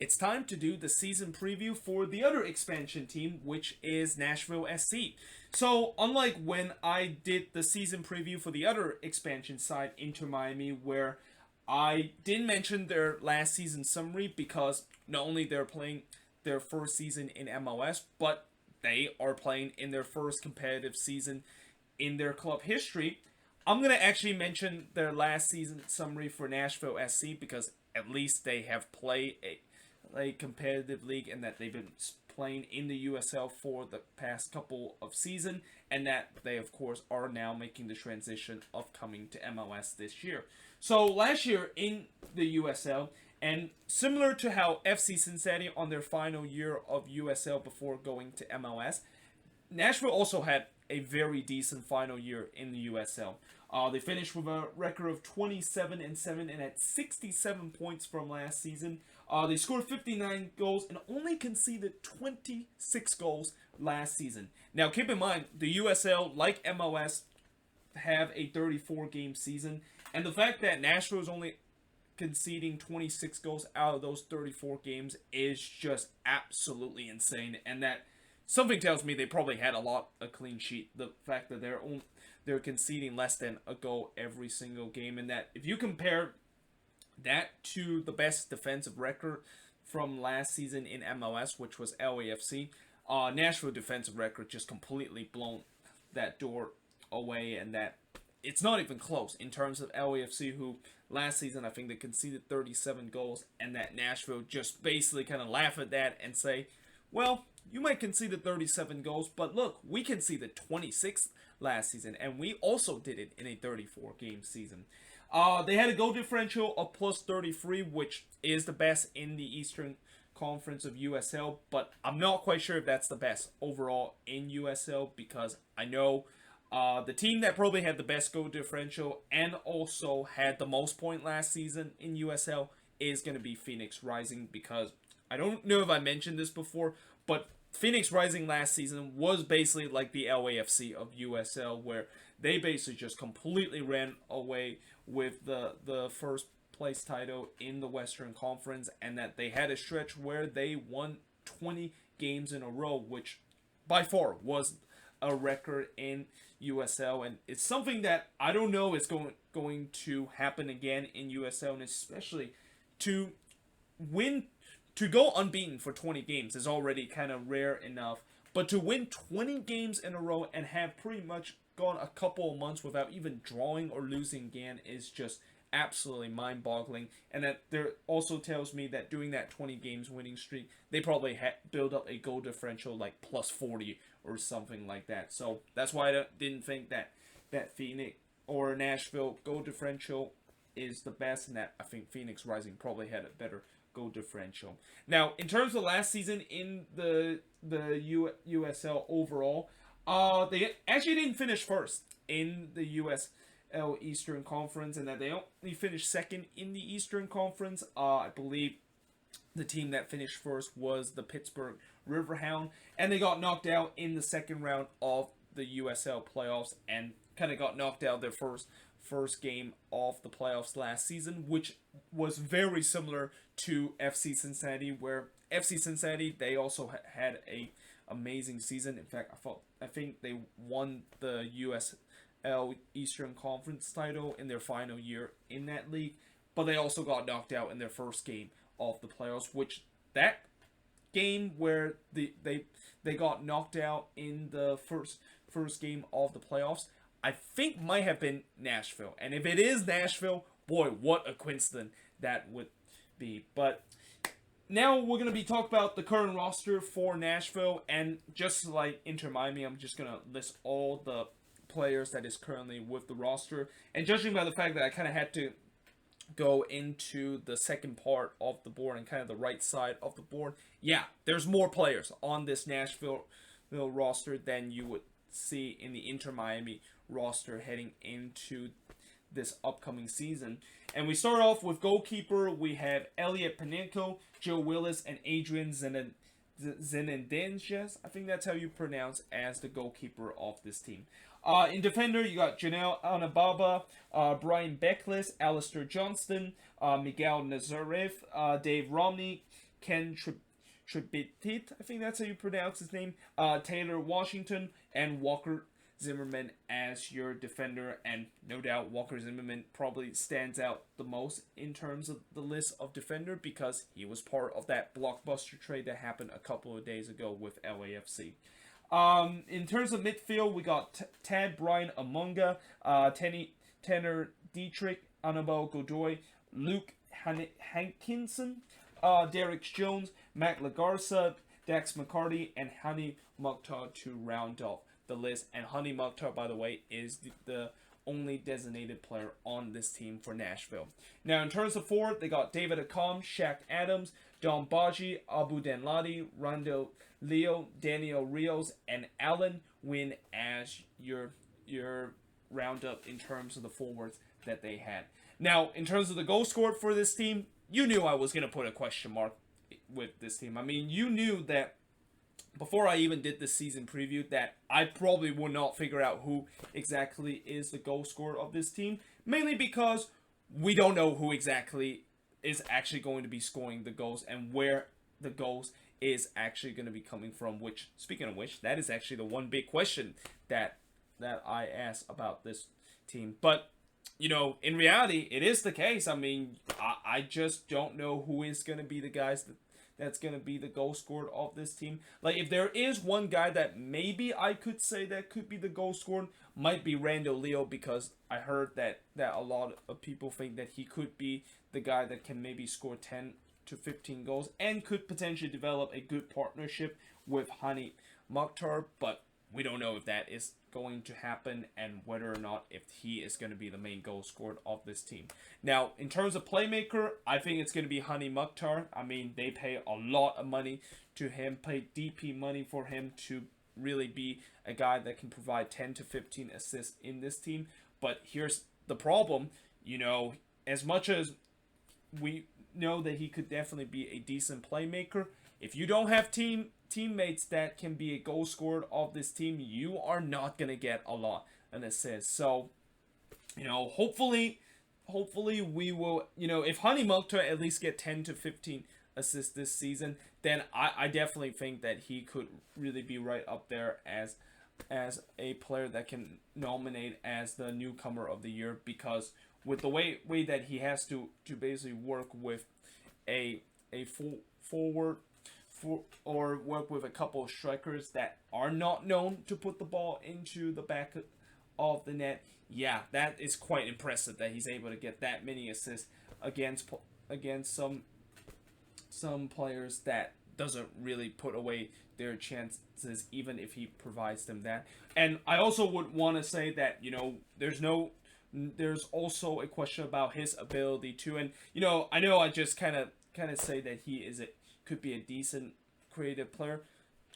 it's time to do the season preview for the other expansion team, which is Nashville SC. So, unlike when I did the season preview for the other expansion side, Inter Miami, where I didn't mention their last season summary because not only they're playing their first season in MLS, but they are playing in their first competitive season in their club history. I'm going to actually mention their last season summary for Nashville SC because at least they have played a competitive league and that they've been playing in the USL for the past couple of seasons, and that they of course are now making the transition of coming to MLS this year. So last year in the USL, and similar to how FC Cincinnati on their final year of USL before going to MLS, Nashville also had a very decent final year in the USL. They finished with a record of 27-7 and had 67 points from last season. They scored 59 goals and only conceded 26 goals last season. Now, keep in mind, the USL, like MLS, have a 34-game season, and the fact that Nashville is only conceding 26 goals out of those 34 games is just absolutely insane, and that something tells me they probably had a lot of clean sheet. The fact that they're conceding less than a goal every single game, and that if you compare that to the best defensive record from last season in MLS, which was LAFC, Nashville defensive record just completely blown that door away, and that it's not even close in terms of LAFC, who last season I think they conceded 37 goals, and that Nashville just basically kind of laugh at that and say, well, you might concede the 37 goals, but look, we conceded 26 last season, and we also did it in a 34-game season. They had a goal differential of plus 33, which is the best in the Eastern Conference of USL, but I'm not quite sure if that's the best overall in USL, because I know the team that probably had the best goal differential and also had the most point last season in USL is going to be Phoenix Rising, because I don't know if I mentioned this before, but Phoenix Rising last season was basically like the LAFC of USL, where they basically just completely ran away with the first place title in the Western Conference, and that they had a stretch where they won 20 games in a row, which by far was a record in USL, and it's something that I don't know is going to happen again in USL, and especially to go unbeaten for 20 games is already kind of rare enough, but to win 20 games in a row and have pretty much gone a couple of months without even drawing or losing again is just absolutely mind-boggling. And that there also tells me that doing that 20 games winning streak, they probably build up a goal differential like plus 40 or something like that. So that's why I didn't think that Phoenix or Nashville goal differential is the best, and that I think Phoenix Rising probably had a better goal differential. Now, in terms of last season in the USL overall, they actually didn't finish first in the USL Eastern Conference, and that they only finished second in the Eastern Conference. I believe the team that finished first was the Pittsburgh Riverhound, and they got knocked out in the second round of the USL playoffs, and kind of got knocked out their first game of the playoffs last season, which was very similar to FC Cincinnati, where FC Cincinnati, they also had a amazing season. In fact, I think they won the USL Eastern Conference title in their final year in that league, but they also got knocked out in their first game of the playoffs, which that game where they got knocked out in the first game of the playoffs, I think might have been Nashville. And if it is Nashville, boy, what a coincidence that would be. But now we're going to be talking about the current roster for Nashville, and just like Inter Miami, I'm just going to list all the players that is currently with the roster. And judging by the fact that I kind of had to go into the second part of the board and kind of the right side of the board, yeah, there's more players on this Nashville roster than you would see in the Inter Miami roster heading into this upcoming season. And we start off with goalkeeper. We have Elliot Paninko, Joe Willis, and Adrian Zenendinges. I think that's how you pronounce as the goalkeeper of this team. In defender, you got Janelle Anababa, Brian Beckless, Alistair Johnston, Miguel Nazarev, Dave Romney, Ken Tribitit, I think that's how you pronounce his name, Taylor Washington, and Walker Zimmerman as your defender. And no doubt Walker Zimmerman probably stands out the most in terms of the list of defender because he was part of that blockbuster trade that happened a couple of days ago with LAFC. In terms of midfield, we got Tad Brian Amunga, Tanner Dietrich, Annabelle Godoy, Luke Hankinson, Derek Jones, Matt Lagarza, Dax McCarty, and Hani Mukhtar to round off the list. And Hani Mukhtar, by the way, is the only designated player on this team for Nashville. Now, in terms of forward, they got David Akam, Shaq Adams, Don Baji, Abu Danladi, Rondo Leo, Daniel Rios, and Alan Wynn as your roundup in terms of the forwards that they had. Now, in terms of the goal scored for this team, you knew I was going to put a question mark with this team. I mean, you knew that before I even did the season preview that I probably would not figure out who exactly is the goal scorer of this team, mainly because we don't know who exactly is actually going to be scoring the goals and where the goals is actually going to be coming from, which, speaking of which, that is actually the one big question that I asked about this team. But, you know, in reality, it is the case. I mean, I just don't know who is going to be the guys that's going to be the goal scorer of this team. Like, if there is one guy that maybe I could say that could be the goal scorer, might be Rando Leo, because I heard that a lot of people think that he could be the guy that can maybe score 10 to 15 goals and could potentially develop a good partnership with Hani Mukhtar, but we don't know if that is going to happen and whether or not if he is going to be the main goal scorer of this team. Now, in terms of playmaker, I think it's going to be Hani Mukhtar. I mean, they pay a lot of money to him, pay DP money for him to really be a guy that can provide 10 to 15 assists in this team. But here's the problem, you know, as much as we know that he could definitely be a decent playmaker, if you don't have teammates that can be a goal scorer of this team, you are not going to get a lot of assists. So, you know, hopefully we will, you know, if Hani Mukhtar at least get 10 to 15 assists this season, then I definitely think that he could really be right up there as a player that can nominate as the newcomer of the year, because with the way that he has to basically work with a full forward or work with a couple of strikers that are not known to put the ball into the back of the net. Yeah, that is quite impressive that he's able to get that many assists against some players that doesn't really put away their chances, even if he provides them that. And I also would want to say that, you know, there's also a question about his ability too. And, you know I just kind of say that he could be a decent creative player.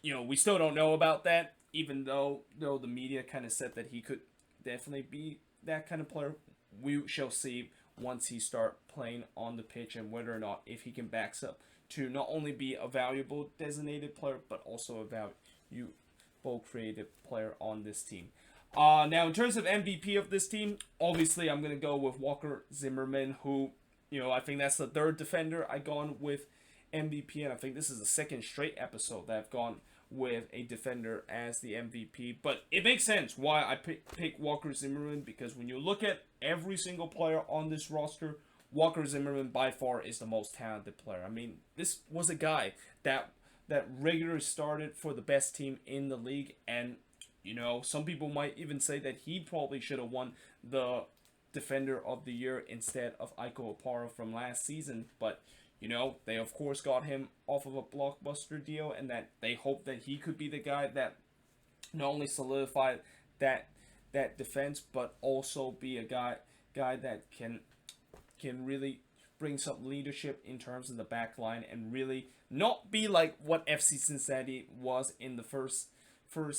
You know, we still don't know about that, even though the media kind of said that he could definitely be that kind of player. We shall see once he start playing on the pitch and whether or not if he can back up to not only be a valuable designated player, but also a valuable creative player on this team. Now, in terms of MVP of this team, obviously I'm going to go with Walker Zimmerman, who, you know, I think that's the third defender I've gone with MVP, and I think this is the second straight episode that I've gone with a defender as the MVP. But it makes sense why I pick Walker Zimmerman, because when you look at every single player on this roster, Walker Zimmerman by far is the most talented player. I mean, this was a guy that regularly started for the best team in the league, and, you know, some people might even say that he probably should have won the Defender of the Year instead of Aiko Opara from last season. But, you know, they of course got him off of a blockbuster deal, and that they hope that he could be the guy that not only solidified that defense, but also be a guy that can really bring some leadership in terms of the back line and really not be like what FC Cincinnati was in the first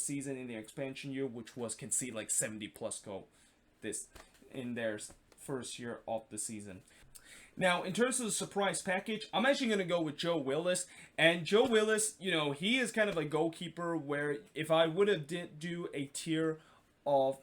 season in the expansion year, which was concede like 70 plus goal in their first year of the season. Now, in terms of the surprise package, I'm actually going to go with Joe Willis. And Joe Willis, you know, he is kind of a goalkeeper where if I would have do a tier of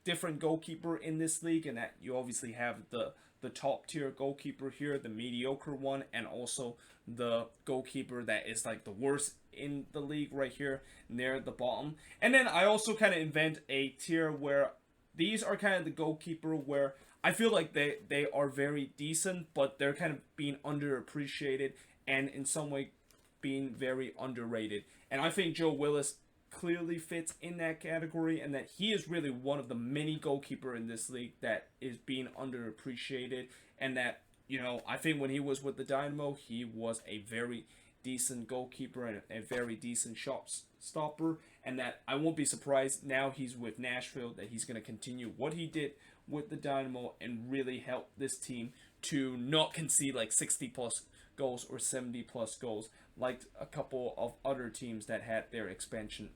different goalkeeper in this league, and that you obviously have the the top tier goalkeeper here, the mediocre one, and also the goalkeeper that is like the worst in the league right here near the bottom. And then I also kind of invent a tier where these are kind of the goalkeeper where I feel like they are very decent, but they're kind of being underappreciated and in some way being very underrated. And I think Joe Willis clearly fits in that category, and that he is really one of the many goalkeeper in this league that is being underappreciated, and that, you know, I think when he was with the Dynamo, he was a very decent goalkeeper and a very decent shot stopper, and that I won't be surprised now he's with Nashville that he's going to continue what he did with the Dynamo and really help this team to not concede like 60 plus goals or 70 plus goals like a couple of other teams that had their expansion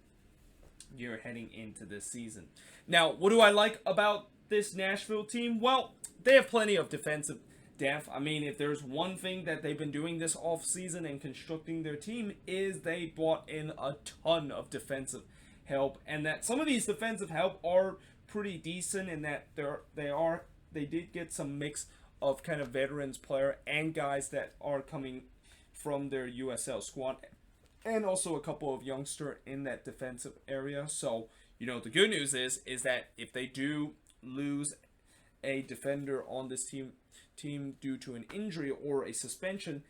year heading into this season. Now, what do I like about this Nashville team? Well, they have plenty of defensive depth. I mean, if there's one thing that they've been doing this offseason and constructing their team is they brought in a ton of defensive help, and that some of these defensive help are pretty decent in that they did get some mix of kind of veterans player and guys that are coming from their USL squad, and also a couple of youngster in that defensive area. So, you know, the good news is that if they do lose a defender on this team due to an injury or a suspension,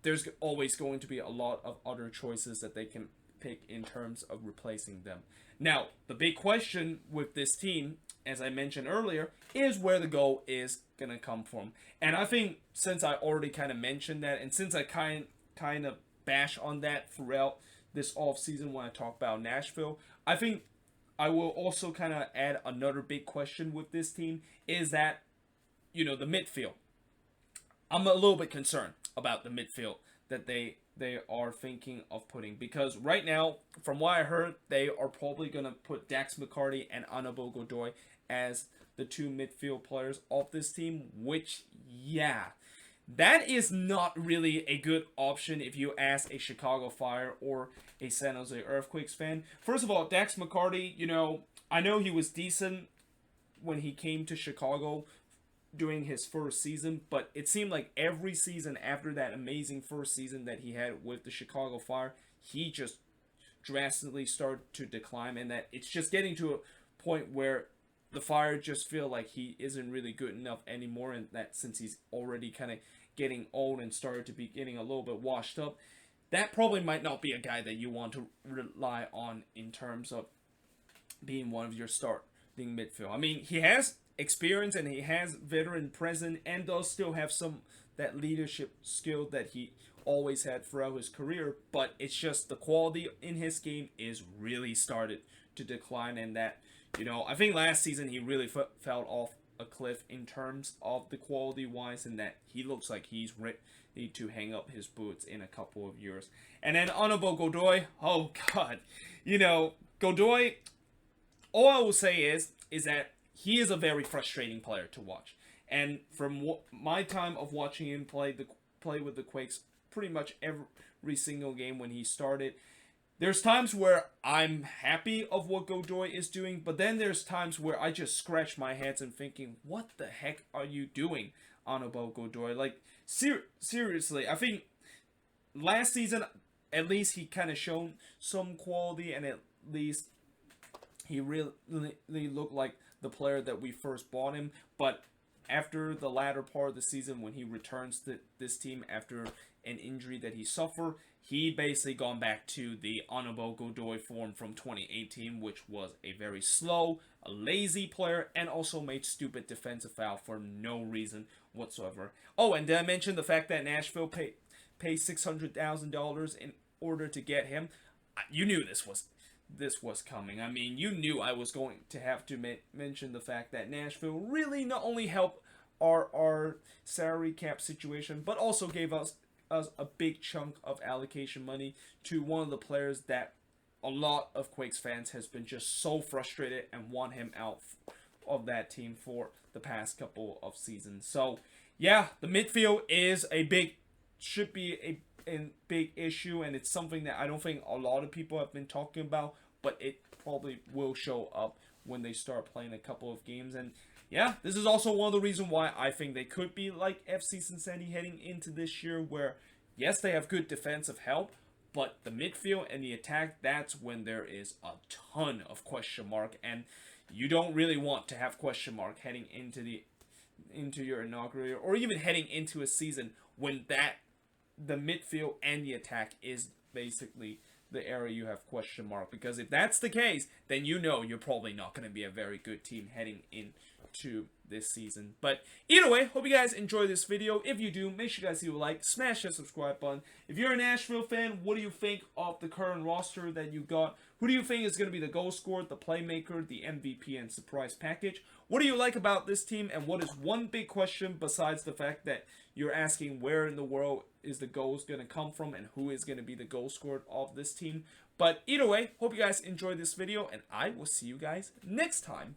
there's always going to be a lot of other choices that they can pick in terms of replacing them. Now, the big question with this team, as I mentioned earlier, is where the goal is going to come from. And I think since I already kind of mentioned that, and since I kind of bash on that throughout this offseason when I talk about Nashville, I think I will also kind of add another big question with this team is that, you know, the midfield. I'm a little bit concerned about the midfield that they are thinking of putting, because right now, from what I heard, they are probably going to put Dax McCarty and Anibal Godoy as the two midfield players of this team, which, yeah, that is not really a good option if you ask a Chicago Fire or a San Jose Earthquakes fan. First of all, Dax McCarty, you know, I know he was decent when he came to Chicago during his first season, but it seemed like every season after that amazing first season that he had with the Chicago Fire, he just drastically started to decline, and that it's just getting to a point where the Fire just feel like he isn't really good enough anymore, and that since he's already kind of getting old and started to be getting a little bit washed up, that probably might not be a guy that you want to rely on in terms of being one of your starting midfield. I mean, he has experience and he has veteran presence and does still have some that leadership skill that he always had throughout his career, but it's just the quality in his game is really started to decline, and that, you know, I think last season he really fell off a cliff in terms of the quality wise, and that he looks like he's ready to hang up his boots in a couple of years. And then Anibal Godoy, oh god, you know, Godoy, all I will say is that he is a very frustrating player to watch. And from my time of watching him play with the Quakes, pretty much every single game when he started, there's times where I'm happy of what Godoy is doing, but then there's times where I just scratch my head and thinking, what the heck are you doing, Anibal Godoy? Like, seriously, I think last season, at least he kind of shown some quality, and at least he really looked like the player that we first bought him. But after the latter part of the season, when he returns to this team after an injury that he suffered, he basically gone back to the Anibal Godoy form from 2018, which was a very slow, a lazy player, and also made stupid defensive foul for no reason whatsoever. Oh, and did I mention the fact that Nashville paid $600,000 in order to get him? You knew this was coming. I mean, you knew I was going to have to mention the fact that Nashville really not only helped our salary cap situation, but also gave us a big chunk of allocation money to one of the players that a lot of Quakes fans has been just so frustrated and want him out of that team for the past couple of seasons. So, yeah, the midfield is should be a big issue, and it's something that I don't think a lot of people have been talking about, but it probably will show up when they start playing a couple of games. And yeah, this is also one of the reasons why I think they could be like FC Cincinnati heading into this year, where yes, they have good defensive help, but the midfield and the attack, that's when there is a ton of question mark, and you don't really want to have question mark heading into your inaugural year, or even heading into a season when the midfield and the attack is basically the area you have question mark. Because if that's the case, then you know you're probably not going to be a very good team heading into this season. But either way, hope you guys enjoy this video. If you do, make sure you guys leave a like, smash that subscribe button. If you're a Nashville fan, what do you think of the current roster that you got? Who do you think is going to be the goal scorer, the playmaker, the MVP, and surprise package? What do you like about this team, and what is one big question besides the fact that you're asking where in the world is the goals going to come from and who is going to be the goal scorer of this team? But either way, hope you guys enjoyed this video, and I will see you guys next time.